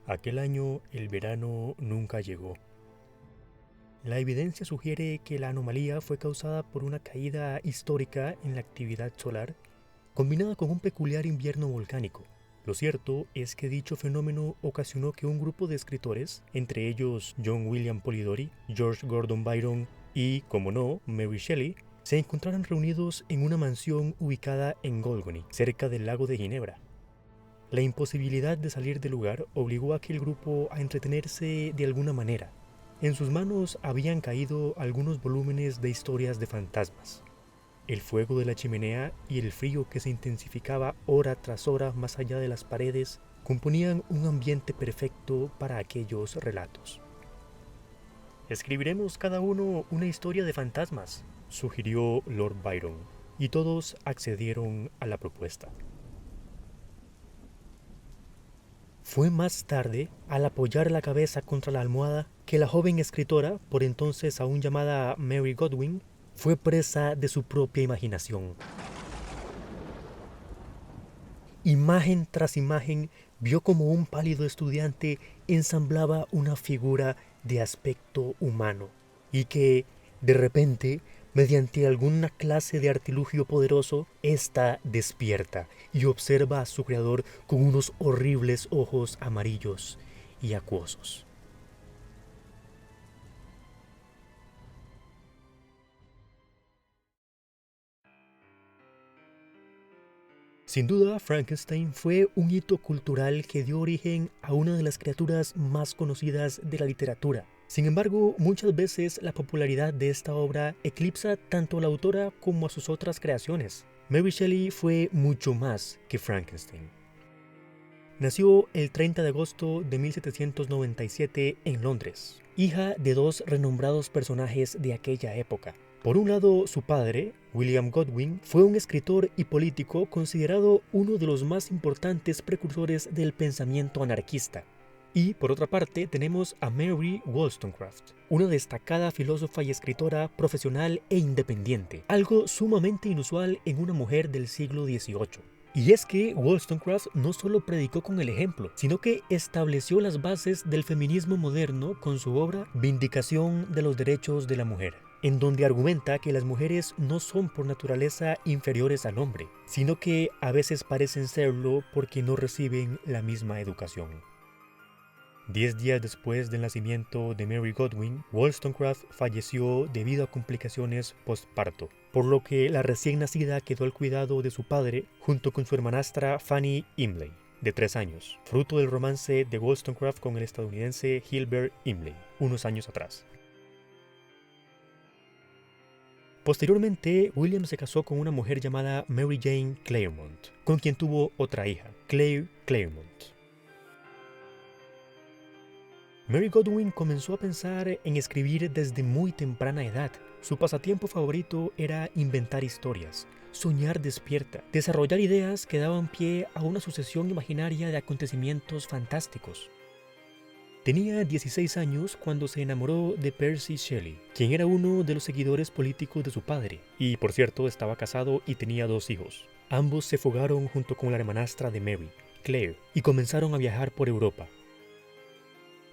Aquel año el verano nunca llegó. La evidencia sugiere que la anomalía fue causada por una caída histórica en la actividad solar, combinada con un peculiar invierno volcánico. Lo cierto es que dicho fenómeno ocasionó que un grupo de escritores, entre ellos John William Polidori, George Gordon Byron y, como no, Mary Shelley, se encontraran reunidos en una mansión ubicada en Golgony, cerca del lago de Ginebra. La imposibilidad de salir del lugar obligó a aquel grupo a entretenerse de alguna manera. En sus manos habían caído algunos volúmenes de historias de fantasmas. El fuego de la chimenea y el frío que se intensificaba hora tras hora más allá de las paredes componían un ambiente perfecto para aquellos relatos. Escribiremos cada uno una historia de fantasmas, sugirió Lord Byron, y todos accedieron a la propuesta. Fue más tarde, al apoyar la cabeza contra la almohada, que la joven escritora, por entonces aún llamada Mary Godwin, fue presa de su propia imaginación. Imagen tras imagen, vio como un pálido estudiante ensamblaba una figura de aspecto humano, y que, de repente, mediante alguna clase de artilugio poderoso, ésta despierta y observa a su creador con unos horribles ojos amarillos y acuosos. Sin duda, Frankenstein fue un hito cultural que dio origen a una de las criaturas más conocidas de la literatura. Sin embargo, muchas veces la popularidad de esta obra eclipsa tanto a la autora como a sus otras creaciones. Mary Shelley fue mucho más que Frankenstein. Nació el 30 de agosto de 1797 en Londres, hija de dos renombrados personajes de aquella época. Por un lado, su padre, William Godwin, fue un escritor y político considerado uno de los más importantes precursores del pensamiento anarquista. Y, por otra parte, tenemos a Mary Wollstonecraft, una destacada filósofa y escritora profesional e independiente, algo sumamente inusual en una mujer del siglo XVIII. Y es que Wollstonecraft no solo predicó con el ejemplo, sino que estableció las bases del feminismo moderno con su obra Vindicación de los Derechos de la Mujer, en donde argumenta que las mujeres no son por naturaleza inferiores al hombre, sino que a veces parecen serlo porque no reciben la misma educación. 10 días después del nacimiento de Mary Godwin, Wollstonecraft falleció debido a complicaciones postparto, por lo que la recién nacida quedó al cuidado de su padre junto con su hermanastra Fanny Imlay, de 3 años, fruto del romance de Wollstonecraft con el estadounidense Gilbert Imlay, unos años atrás. Posteriormente, William se casó con una mujer llamada Mary Jane Clairmont, con quien tuvo otra hija, Claire Clairmont. Mary Godwin comenzó a pensar en escribir desde muy temprana edad. Su pasatiempo favorito era inventar historias, soñar despierta, desarrollar ideas que daban pie a una sucesión imaginaria de acontecimientos fantásticos. Tenía 16 años cuando se enamoró de Percy Shelley, quien era uno de los seguidores políticos de su padre, y por cierto estaba casado y tenía 2 hijos. Ambos se fugaron junto con la hermanastra de Mary, Claire, y comenzaron a viajar por Europa.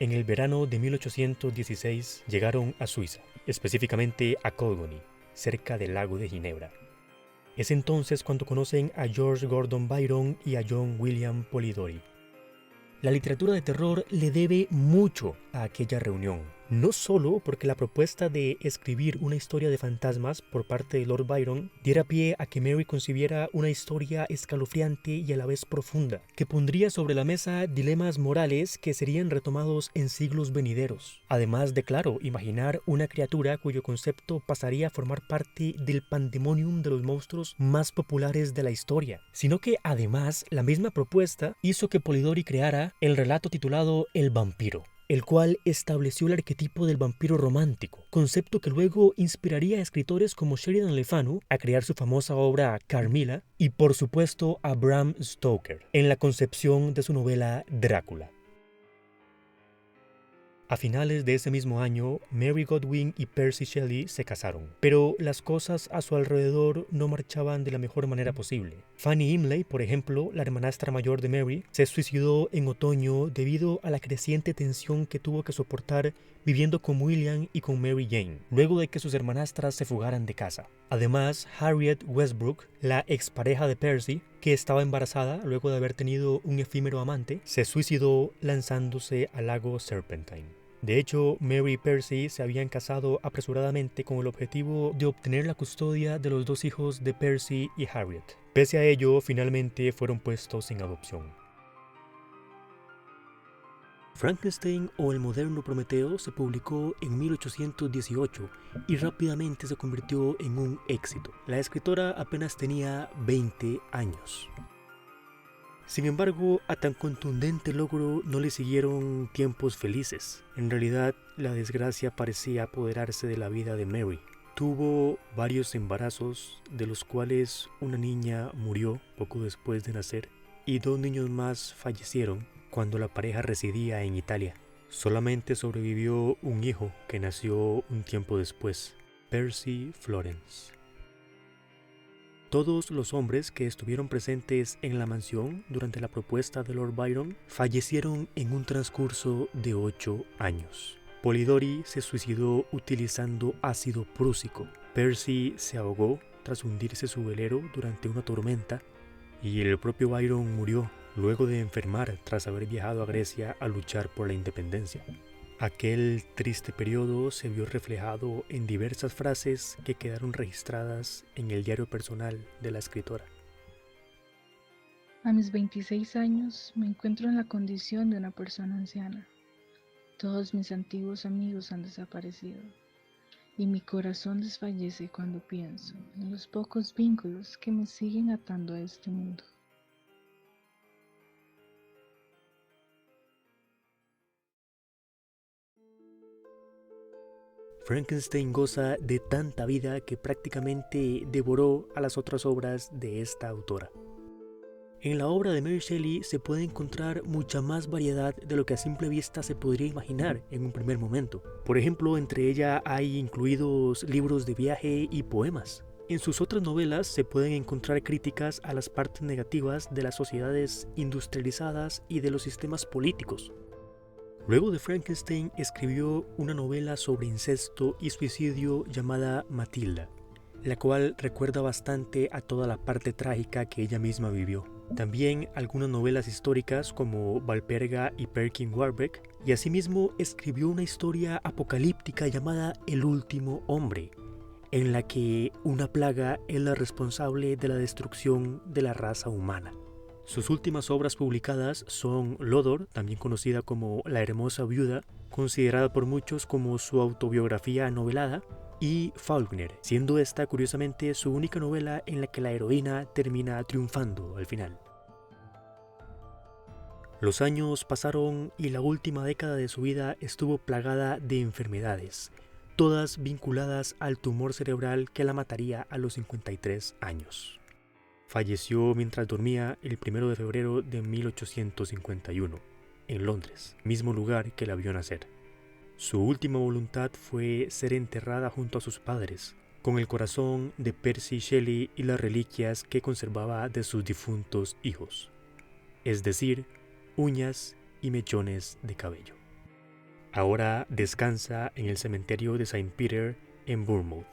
En el verano de 1816 llegaron a Suiza, específicamente a Colgony, cerca del lago de Ginebra. Es entonces cuando conocen a George Gordon Byron y a John William Polidori. La literatura de terror le debe mucho a aquella reunión, no solo porque la propuesta de escribir una historia de fantasmas por parte de Lord Byron diera pie a que Mary concibiera una historia escalofriante y a la vez profunda, que pondría sobre la mesa dilemas morales que serían retomados en siglos venideros. Además de, claro, imaginar una criatura cuyo concepto pasaría a formar parte del pandemonium de los monstruos más populares de la historia, sino que además la misma propuesta hizo que Polidori creara el relato titulado El vampiro, el cual estableció el arquetipo del vampiro romántico, concepto que luego inspiraría a escritores como Sheridan Le Fanu a crear su famosa obra Carmilla y por supuesto a Bram Stoker en la concepción de su novela Drácula. A finales de ese mismo año, Mary Godwin y Percy Shelley se casaron, pero las cosas a su alrededor no marchaban de la mejor manera posible. Fanny Imlay, por ejemplo, la hermanastra mayor de Mary, se suicidó en otoño debido a la creciente tensión que tuvo que soportar viviendo con William y con Mary Jane, luego de que sus hermanastras se fugaran de casa. Además, Harriet Westbrook, la expareja de Percy, que estaba embarazada luego de haber tenido un efímero amante, se suicidó lanzándose al lago Serpentine. De hecho, Mary y Percy se habían casado apresuradamente con el objetivo de obtener la custodia de los dos hijos de Percy y Harriet. Pese a ello, finalmente fueron puestos en adopción. Frankenstein o el moderno Prometeo se publicó en 1818 y rápidamente se convirtió en un éxito. La escritora apenas tenía 20 años. Sin embargo, a tan contundente logro no le siguieron tiempos felices. En realidad, la desgracia parecía apoderarse de la vida de Mary. Tuvo varios embarazos, de los cuales una niña murió poco después de nacer y 2 niños más fallecieron cuando la pareja residía en Italia. Solamente sobrevivió un hijo que nació un tiempo después, Percy Florence. Todos los hombres que estuvieron presentes en la mansión durante la propuesta de Lord Byron fallecieron en un transcurso de 8 años. Polidori se suicidó utilizando ácido prúsico. Percy se ahogó tras hundirse su velero durante una tormenta y el propio Byron murió luego de enfermar tras haber viajado a Grecia a luchar por la independencia. Aquel triste periodo se vio reflejado en diversas frases que quedaron registradas en el diario personal de la escritora. A mis 26 años me encuentro en la condición de una persona anciana. Todos mis antiguos amigos han desaparecido y mi corazón desfallece cuando pienso en los pocos vínculos que me siguen atando a este mundo. Frankenstein goza de tanta vida que prácticamente devoró a las otras obras de esta autora. En la obra de Mary Shelley se puede encontrar mucha más variedad de lo que a simple vista se podría imaginar en un primer momento. Por ejemplo, entre ella hay incluidos libros de viaje y poemas. En sus otras novelas se pueden encontrar críticas a las partes negativas de las sociedades industrializadas y de los sistemas políticos. Luego de Frankenstein escribió una novela sobre incesto y suicidio llamada Matilda, la cual recuerda bastante a toda la parte trágica que ella misma vivió. También algunas novelas históricas como Valperga y Perkin Warbeck, y asimismo escribió una historia apocalíptica llamada El último hombre, en la que una plaga es la responsable de la destrucción de la raza humana. Sus últimas obras publicadas son Lodor, también conocida como La hermosa viuda, considerada por muchos como su autobiografía novelada, y Faulkner, siendo esta curiosamente su única novela en la que la heroína termina triunfando al final. Los años pasaron y la última década de su vida estuvo plagada de enfermedades, todas vinculadas al tumor cerebral que la mataría a los 53 años. Falleció mientras dormía el 1 de febrero de 1851, en Londres, mismo lugar que la vio nacer. Su última voluntad fue ser enterrada junto a sus padres, con el corazón de Percy Shelley y las reliquias que conservaba de sus difuntos hijos, es decir, uñas y mechones de cabello. Ahora descansa en el cementerio de St. Peter en Bournemouth.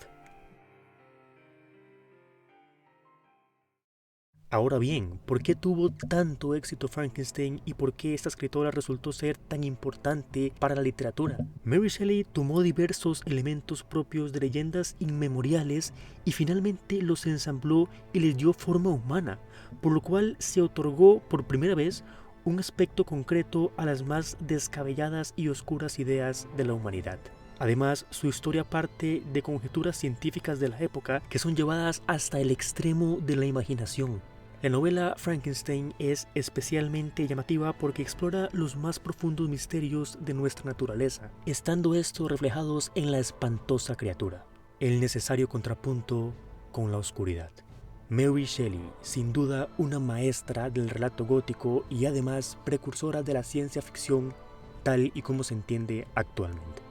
Ahora bien, ¿por qué tuvo tanto éxito Frankenstein y por qué esta escritora resultó ser tan importante para la literatura? Mary Shelley tomó diversos elementos propios de leyendas inmemoriales y finalmente los ensambló y les dio forma humana, por lo cual se otorgó por primera vez un aspecto concreto a las más descabelladas y oscuras ideas de la humanidad. Además, su historia parte de conjeturas científicas de la época que son llevadas hasta el extremo de la imaginación. La novela Frankenstein es especialmente llamativa porque explora los más profundos misterios de nuestra naturaleza, estando estos reflejados en la espantosa criatura, el necesario contrapunto con la oscuridad. Mary Shelley, sin duda una maestra del relato gótico y además precursora de la ciencia ficción, tal y como se entiende actualmente.